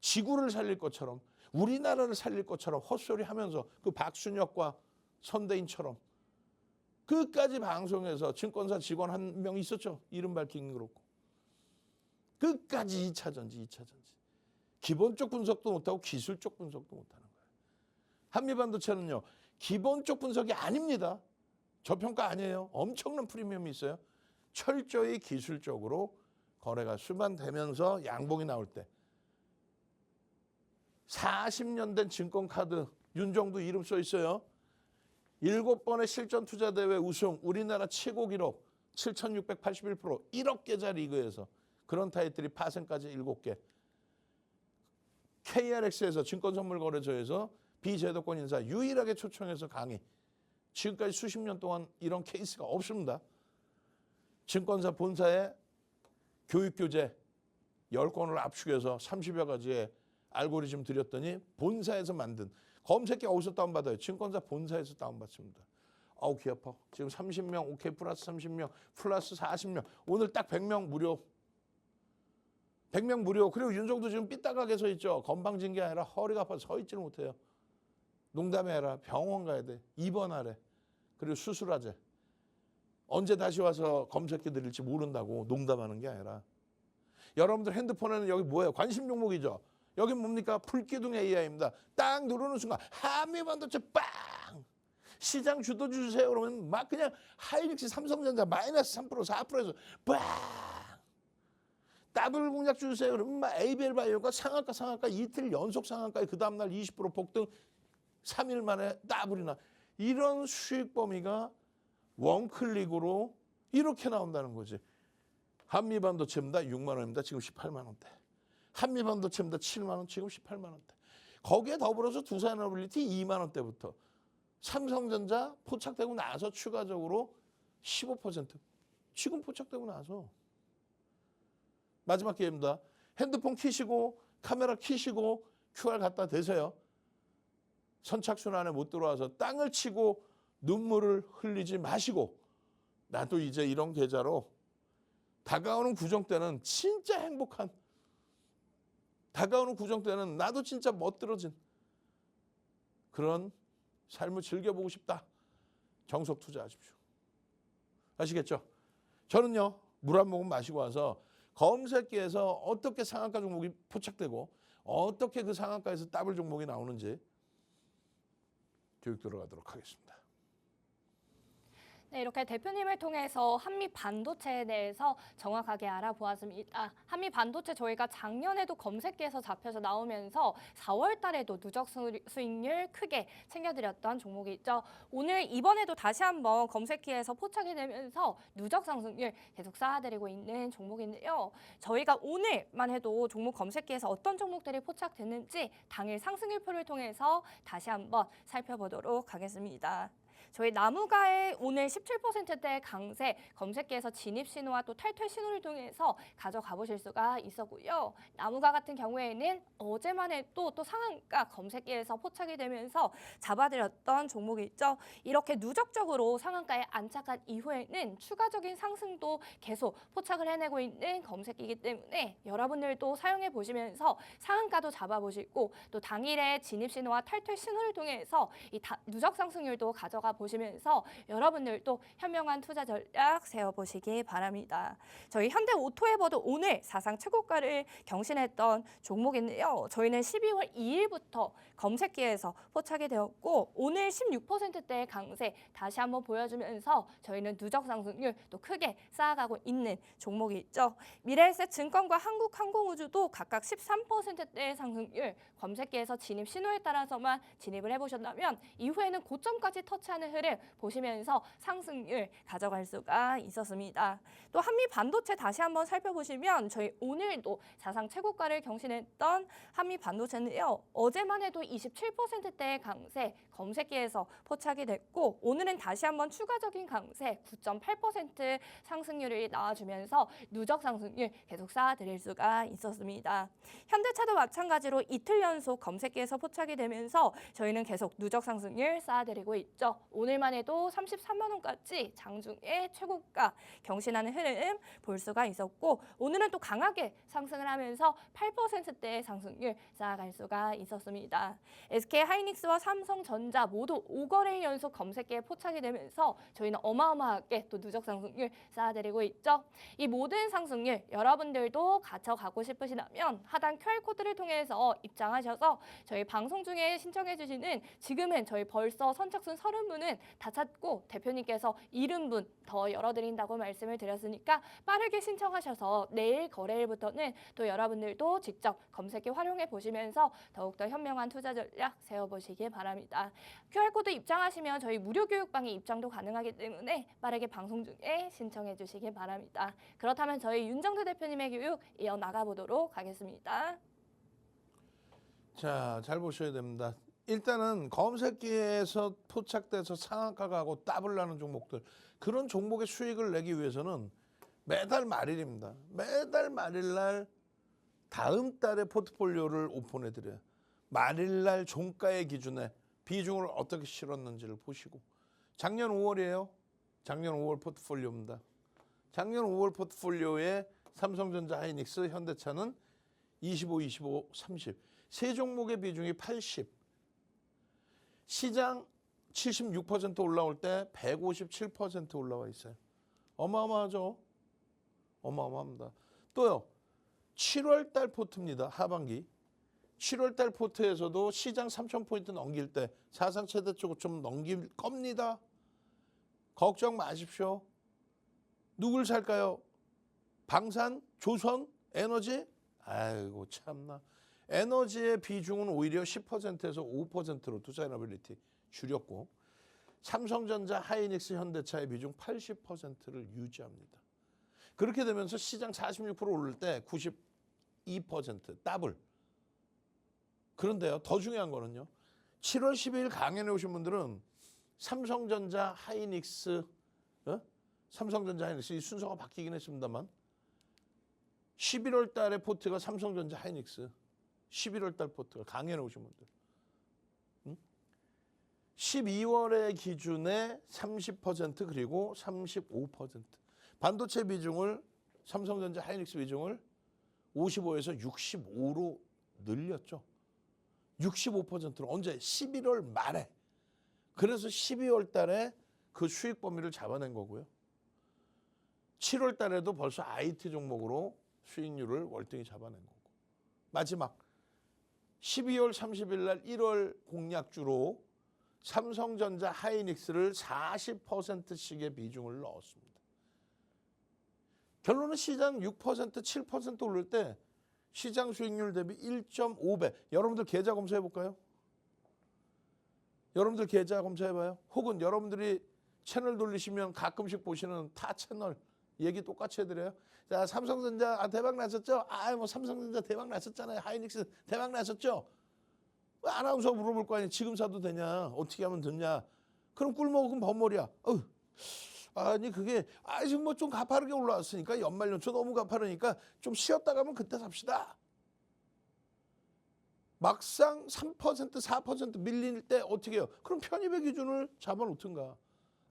B: 지구를 살릴 것처럼 우리나라를 살릴 것처럼 헛소리 하면서 그 박순혁과 선대인처럼 끝까지 방송에서 증권사 직원 한 명 있었죠. 이름 밝히긴 그렇고. 끝까지 2차 전지. 기본적 분석도 못하고 기술적 분석도 못하는 거예요. 한미반도체는요. 기본적 분석이 아닙니다. 저평가 아니에요. 엄청난 프리미엄이 있어요. 철저히 기술적으로 거래가 수반되면서 양봉이 나올 때 40년 된 증권카드 윤정도 이름 써 있어요. 7번의 실전 투자대회 우승 우리나라 최고 기록 7,681% 1억 개짜리 리그에서 그런 타이틀이 파생까지 7개. KRX에서 증권선물거래소에서 비제도권 인사 유일하게 초청해서 강의. 지금까지 수십 년 동안 이런 케이스가 없습니다. 증권사 본사에 교육교재 10건을 압축해서 30여 가지의 알고리즘 드렸더니 본사에서 만든 검색기 어디서 다운받아요? 증권사 본사에서 다운받습니다. 아우 귀 아파. 지금 30명 오케이 플러스 30명 플러스 40명 오늘 딱 100명 무료. 100명 무료. 그리고 윤정도 지금 삐딱하게 서 있죠. 건방진 게 아니라 허리가 아파서 서 있지를 못해요. 농담이 아니라 병원 가야 돼. 입원하래. 그리고 수술하재. 언제 다시 와서 검색기 드릴지 모른다고 농담하는 게 아니라. 여러분들 핸드폰에는 여기 뭐예요? 관심 종목이죠. 여기 뭡니까? 불기둥 AI입니다. 딱 누르는 순간 한미반도체 빵! 시장 주도 주세요. 그러면 막 그냥 하이닉스 삼성전자 마이너스 3% 4%에서 빵! 더블 공략 주세요. 그러면 막 ABL 바이오가 상한가 이틀 연속 상한가에 그 다음날 20% 폭등 3일 만에 더블이나. 이런 수익 범위가 원클릭으로 이렇게 나온다는 거지. 한미반도체입니다. 6만 원입니다. 지금 18만 원대. 한미반도체입니다. 7만 원. 지금 18만 원대. 거기에 더불어서 두산에너빌리티 2만 원대부터 삼성전자 포착되고 나서 추가적으로 15% 지금 포착되고 나서 마지막 기회입니다. 핸드폰 키시고 카메라 키시고 QR 갖다 대세요. 선착순 안에 못 들어와서 땅을 치고 눈물을 흘리지 마시고 나도 이제 이런 계좌로 다가오는 구정 때는 진짜 행복한 다가오는 구정 때는 나도 진짜 멋들어진 그런 삶을 즐겨보고 싶다. 정석 투자하십시오. 아시겠죠? 저는요. 물 한 모금 마시고 와서 검색기에서 어떻게 상한가 종목이 포착되고 어떻게 그 상한가에서 더블 종목이 나오는지 교육 들어가도록 하겠습니다.
A: 네, 이렇게 대표님을 통해서 한미 반도체에 대해서 정확하게 알아보았습니다. 한미 반도체 저희가 작년에도 검색기에서 잡혀서 나오면서 4월 달에도 누적 수익률 크게 챙겨드렸던 종목이 있죠. 오늘 이번에도 다시 한번 검색기에서 포착이 되면서 누적 상승률 계속 쌓아드리고 있는 종목인데요. 저희가 오늘만 해도 종목 검색기에서 어떤 종목들이 포착됐는지 당일 상승일표를 통해서 다시 한번 살펴보도록 하겠습니다. 저희 나무가의 오늘 17%대 강세 검색기에서 진입 신호와 또 탈퇴 신호를 통해서 가져가 보실 수가 있었고요. 나무가 같은 경우에는 어제만 해도 또 상한가 검색기에서 포착이 되면서 잡아드렸던 종목이 있죠. 이렇게 누적적으로 상한가에 안착한 이후에는 추가적인 상승도 계속 포착을 해내고 있는 검색기이기 때문에 여러분들도 사용해 보시면서 상한가도 잡아보시고 또 당일의 진입 신호와 탈퇴 신호를 통해서 이 누적 상승률도 가져가 보시면서 여러분들도 현명한 투자 전략 세워보시기 바랍니다. 저희 현대오토에버도 오늘 사상 최고가를 경신했던 종목인데요. 저희는 12월 2일부터 검색기에서 포착이 되었고 오늘 16%대의 강세 다시 한번 보여주면서 저희는 누적 상승률 또 크게 쌓아가고 있는 종목이 있죠. 미래에셋 증권과 한국항공우주도 각각 13%대의 상승률 검색기에서 진입 신호에 따라서만 진입을 해보셨다면 이후에는 고점까지 터치하는 흐름 보시면서 상승률 가져갈 수가 있었습니다. 또 한미 반도체 다시 한번 살펴보시면 저희 오늘도 사상 최고가를 경신했던 한미 반도체는요. 어제만 해도 27%대의 강세 검색기에서 포착이 됐고 오늘은 다시 한번 추가적인 강세 9.8% 상승률이 나와주면서 누적 상승률 계속 쌓아드릴 수가 있었습니다. 현대차도 마찬가지로 이틀 연속 검색기에서 포착이 되면서 저희는 계속 누적 상승률 쌓아드리고 있죠. 오늘만 해도 33만 원까지 장중에 최고가 경신하는 흐름 볼 수가 있었고 오늘은 또 강하게 상승을 하면서 8%대의 상승률 쌓아갈 수가 있었습니다. SK 하이닉스와 삼성전자 모두 5거래 연속 검색기에 포착이 되면서 저희는 어마어마하게 또 누적 상승률 쌓아드리고 있죠. 이 모든 상승률 여러분들도 가져가고 싶으시다면 하단 QR코드를 통해서 입장하셔서 저희 방송 중에 신청해 주시는 지금은 저희 벌써 선착순 30분은 다 찾고 대표님께서 70분 더 열어드린다고 말씀을 드렸으니까 빠르게 신청하셔서 내일 거래일부터는 또 여러분들도 직접 검색기 활용해 보시면서 더욱더 현명한 투자 전략 세워보시기 바랍니다. QR코드 입장하시면 저희 무료 교육방에 입장도 가능하기 때문에 빠르게 방송 중에 신청해 주시기 바랍니다. 그렇다면 저희 윤정두 대표님의 교육 이어나가 보도록 하겠습니다.
B: 자, 잘 보셔야 됩니다. 일단은 검색기에서 포착돼서 상한가 가고 더블 나는 종목들, 그런 종목의 수익을 내기 위해서는 매달 말일입니다. 매달 말일날 다음 달에 포트폴리오를 오픈해드려요. 말일날 종가의 기준에 비중을 어떻게 실었는지를 보시고, 작년 5월이에요. 작년 5월 포트폴리오입니다. 작년 5월 포트폴리오에 삼성전자, 하이닉스, 현대차는 25, 25, 30. 세 종목의 비중이 80. 시장 76% 올라올 때 157% 올라와 있어요. 어마어마하죠? 어마어마합니다. 또요. 7월 달 포트입니다. 하반기. 7월 달 포트에서도 시장 3,000포인트 넘길 때 사상 최대 쪽을 좀 넘길 겁니다. 걱정 마십시오. 누굴 살까요? 방산, 조선, 에너지? 아이고 참나. 에너지의 비중은 오히려 10%에서 5%로 투자이너빌리티 줄였고, 삼성전자, 하이닉스, 현대차의 비중 80%를 유지합니다. 그렇게 되면서 시장 46% 오를 때 92% 더블. 그런데요, 더 중요한 거는요. 7월 12일 강연에 오신 분들은 삼성전자, 하이닉스, 삼성전자, 하이닉스 이 순서가 바뀌긴 했습니다만 11월 달에 포트가 삼성전자, 하이닉스, 11월 달 포트가 강연에 오신 분들. 12월의 기준에 30% 그리고 35%. 반도체 비중을 삼성전자, 하이닉스 비중을 55에서 65로 늘렸죠. 65%로 언제? 11월 말에. 그래서 12월 달에 그 수익 범위를 잡아낸 거고요. 7월 달에도 벌써 IT 종목으로 수익률을 월등히 잡아낸 거고. 마지막 12월 30일 날 1월 공약주로 삼성전자, 하이닉스를 40%씩의 비중을 넣었습니다. 결론은 시장 6%, 7% 오를 때 시장 수익률 대비 1.5배. 여러분들 계좌 검사해 볼까요? 여러분들 계좌 검사해 봐요. 혹은 여러분들이 채널 돌리시면 가끔씩 보시는 타 채널 얘기 똑같이 해드려요. 자, 삼성전자 대박 났었죠? 뭐 삼성전자 대박 났었잖아요. 하이닉스 대박 났었죠? 아나운서 물어볼 거 아니야. 지금 사도 되냐? 어떻게 하면 되냐? 그럼 꿀 먹으면 버머리야. 아니 그게 지금 뭐 좀 가파르게 올라왔으니까 연말 연초 너무 가파르니까 좀 쉬었다 가면 그때 삽시다. 막상 3%, 4% 밀릴 때 어떻게 해요? 그럼 편입의 기준을 잡아놓든가.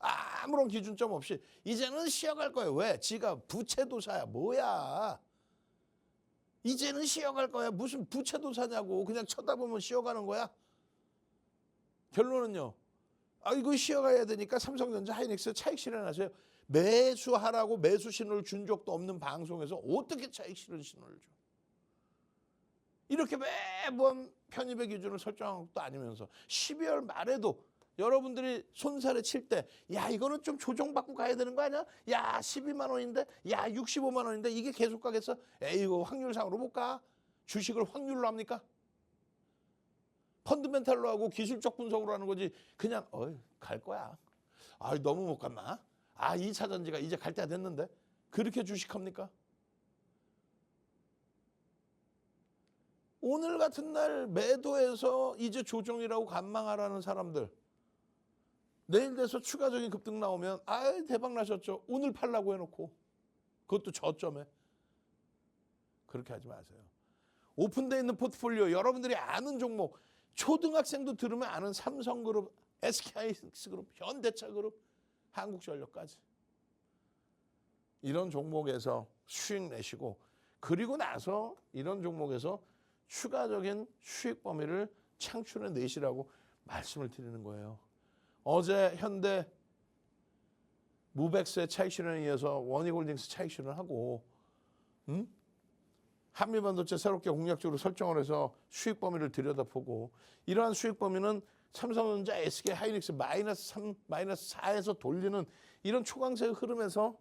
B: 아무런 기준점 없이 이제는 쉬어갈 거예요. 왜? 지가 부채도사야. 뭐야? 이제는 쉬어갈 거야. 무슨 부채도사냐고. 그냥 쳐다보면 쉬어가는 거야? 결론은요. 이거 쉬어가야 되니까 삼성전자, 하이닉스 차익 실현하세요. 매수하라고 매수 신호를 준 적도 없는 방송에서 어떻게 차익 실현 신호를 줘? 이렇게 매번 편입의 기준을 설정한 것도 아니면서 12월 말에도 여러분들이 손살에 칠 때 야 이거는 좀 조정받고 가야 되는 거 아니야? 야 12만 원인데 야 65만 원인데 이게 계속 가겠어? 이거 확률상으로 못 가? 주식을 확률로 합니까? 펀드멘탈로 하고 기술적 분석으로 하는 거지. 그냥 갈 거야. 너무 못 갔나? 2차 전지가 이제 갈 때가 됐는데 그렇게 주식합니까? 오늘 같은 날 매도해서 이제 조정이라고 관망하라는 사람들, 내일 돼서 추가적인 급등 나오면 대박 나셨죠. 오늘 팔라고 해놓고 그것도 저점에. 그렇게 하지 마세요. 오픈되어 있는 포트폴리오, 여러분들이 아는 종목, 초등학생도 들으면 아는 삼성그룹, SK하이닉스그룹, 현대차그룹, 한국전력까지. 이런 종목에서 수익 내시고, 그리고 나서 이런 종목에서 추가적인 수익 범위를 창출해 내시라고 말씀을 드리는 거예요. 어제 현대 무벡스의 차익 실현에 의해서 원익홀딩스 차익 실현하고, 한미반도체 새롭게 공략적으로 설정을 해서 수익 범위를 들여다보고, 이러한 수익 범위는 삼성전자, SK 하이닉스 -3, -4에서 돌리는 이런 초강세의 흐름에서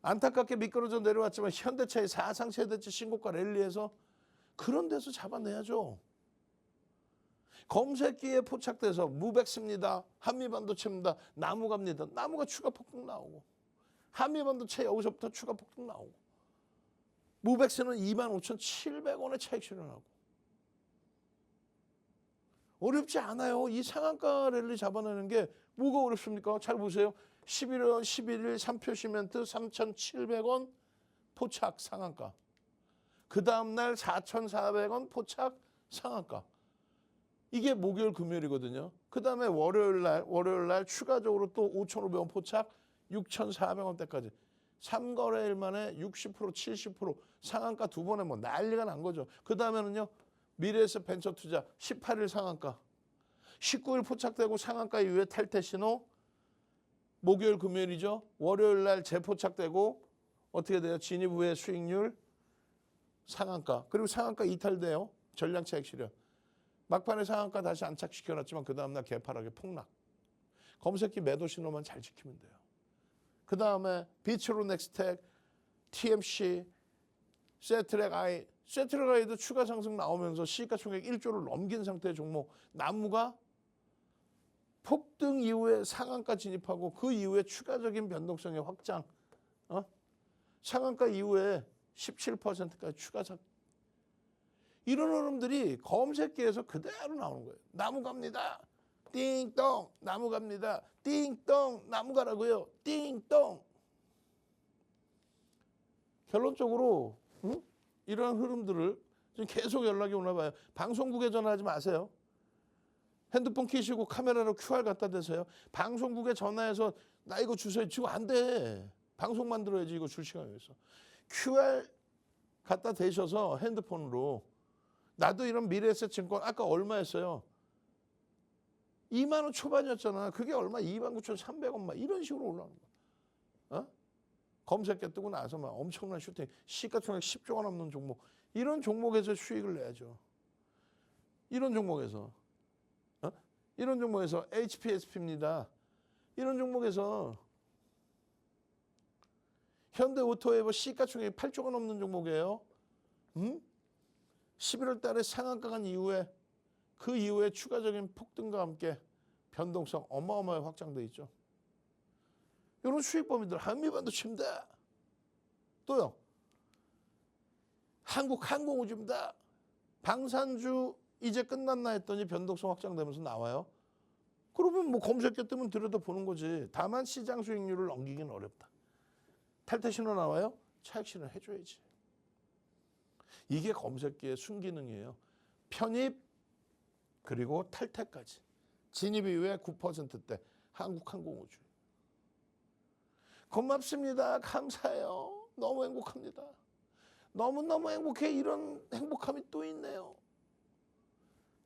B: 안타깝게 미끄러져 내려왔지만 현대차의 사상 최대치 신고가 랠리에서 그런 데서 잡아내야죠. 검색기에 포착돼서 무벡스입니다. 한미반도체입니다. 나무 갑니다. 나무가 추가 폭등 나오고, 한미반도체 여기서부터 추가 폭등 나오고, 무벡스는 25,700원에 차익 실현하고, 어렵지 않아요. 이 상한가 랠리 잡아내는 게 뭐가 어렵습니까? 잘 보세요. 11월 11일 3표 시멘트 3,700원 포착 상한가. 그 다음날 4,400원 포착 상한가. 이게 목요일 금요일이거든요. 그 다음에 월요일 날 추가적으로 또 5,500원 포착 6,400원대까지. 3거래일 만에 60% 70% 상한가 두 번에 뭐 난리가 난 거죠. 그 다음에는요. 미래에셋 벤처투자 18일 상한가. 19일 포착되고 상한가 이후에 탈퇴 신호. 목요일 금요일이죠. 월요일 날 재포착되고 어떻게 돼요? 진입 후에 수익률 상한가. 그리고 상한가 이탈돼요. 전량 차익 실현. 막판에 상한가 다시 안착시켜놨지만 그 다음날 개파락에 폭락. 검색기 매도 신호만 잘 지키면 돼요. 그 다음에 비츠로 넥스텍, TMC, 세트랙 아이. 세트랙 아이도 추가 상승 나오면서 시가총액 1조를 넘긴 상태의 종목. 나무가 폭등 이후에 상한가 진입하고 그 이후에 추가적인 변동성의 확장. 상한가 이후에 17%까지 추가 상. 이런 흐름들이 검색기에서 그대로 나오는 거예요. 나무 갑니다. 띵동 나무 갑니다. 띵동 나무 가라고요. 띵동. 결론적으로 이런 흐름들을 지금 계속 연락이 오나 봐요. 방송국에 전화하지 마세요. 핸드폰 키시고 카메라로 QR 갖다 대세요. 방송국에 전화해서 나 이거 주세요. 지금 안 돼. 방송 만들어야지 이거 줄 시간이 있어. QR 갖다 대셔서 핸드폰으로 나도 이런 미래에셋 증권 아까 얼마였어요? 2만 원 초반이었잖아. 그게 얼마? 29,300원 막 이런 식으로 올라오는 거야. 검색해 뜨고 나서 막 엄청난 슈팅. 시가총액 10조가 넘는 종목. 이런 종목에서 수익을 내야죠. 이런 종목에서. 이런 종목에서 HPSP입니다. 이런 종목에서 현대오토에버 시가총액 8조가 넘는 종목이에요. 11월 달에 상한가 간 이후에 그 이후에 추가적인 폭등과 함께 변동성 어마어마하게 확장돼 있죠. 이런 수익 범위들 한미반도체입니다. 또요. 한국항공우주입니다. 방산주 이제 끝났나 했더니 변동성 확장되면서 나와요. 그러면 뭐 검색해 뜨면 들여다보는 거지. 다만 시장 수익률을 넘기기는 어렵다. 탈퇴 신호 나와요? 차익 실현 해줘야지. 이게 검색기의 순기능이에요. 편입 그리고 탈퇴까지. 진입 이후에 9%대 한국항공우주. 고맙습니다. 감사해요. 너무 행복합니다. 너무너무 행복해. 이런 행복함이 또 있네요.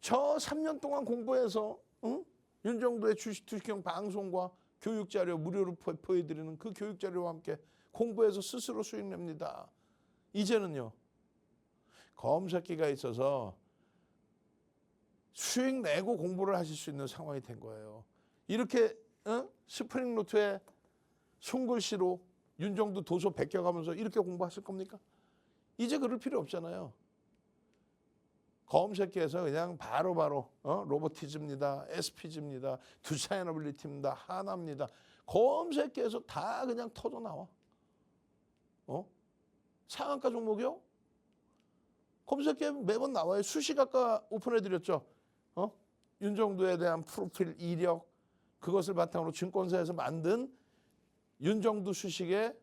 B: 저 3년 동안 공부해서 윤정도의 주식투시경 방송과 교육자료 무료로 보여드리는 그 교육자료와 함께 공부해서 스스로 수익 냅니다. 이제는요. 검색기가 있어서 수익 내고 공부를 하실 수 있는 상황이 된 거예요. 이렇게 스프링 노트에 손글씨로 윤정도 도서 베껴가면서 이렇게 공부하실 겁니까? 이제 그럴 필요 없잖아요. 검색기에서 그냥 바로바로 로보티즈입니다. SPG입니다. 두사이너빌리티입니다. 하나입니다. 검색기에서 다 그냥 터져 나와. 상한가 종목이요? 검색기에 매번 나와요. 수식 아까 오픈해드렸죠. 윤정도에 대한 프로필 이력 그것을 바탕으로 증권사에서 만든 윤정도 수식의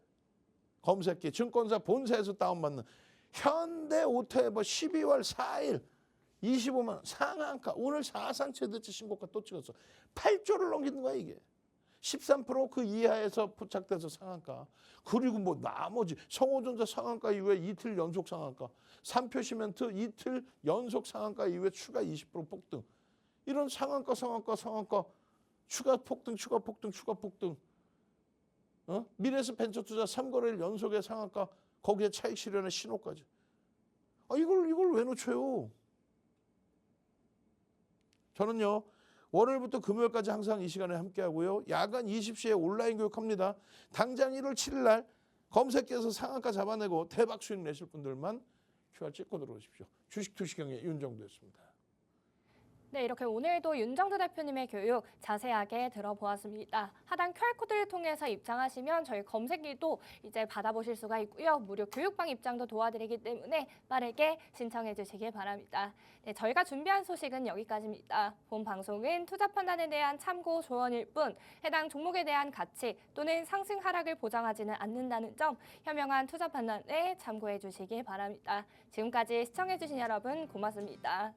B: 검색기 증권사 본사에서 다운받는 현대오토에버 12월 4일 25만 원 상한가 오늘 사상최대치 신고가 또 찍었어. 8조를 넘기는 거야 이게. 13% 그 이하에서 포착돼서 상한가. 그리고 뭐 나머지 성호전자 상한가 이후에 이틀 연속 상한가. 3표 시멘트 이틀 연속 상한가 이후에 추가 20% 폭등. 이런 상한가 추가 폭등 미래에셋 벤처투자 3거래일 연속의 상한가 거기에 차익 실현의 신호까지. 이걸 왜 놓쳐요? 저는요. 월요일부터 금요일까지 항상 이 시간에 함께하고요. 야간 20시에 온라인 교육합니다. 당장 1월 7일 날 검색해서 상한가 잡아내고 대박 수익 내실 분들만 QR 찍고 들어오십시오. 주식투시경의 윤정도였습니다.
A: 네, 이렇게 오늘도 윤정두 대표님의 교육 자세하게 들어보았습니다. 하단 QR코드를 통해서 입장하시면 저희 검색기도 이제 받아보실 수가 있고요. 무료 교육방 입장도 도와드리기 때문에 빠르게 신청해 주시길 바랍니다. 네, 저희가 준비한 소식은 여기까지입니다. 본 방송은 투자 판단에 대한 참고 조언일 뿐 해당 종목에 대한 가치 또는 상승 하락을 보장하지는 않는다는 점 현명한 투자 판단에 참고해 주시길 바랍니다. 지금까지 시청해 주신 여러분 고맙습니다.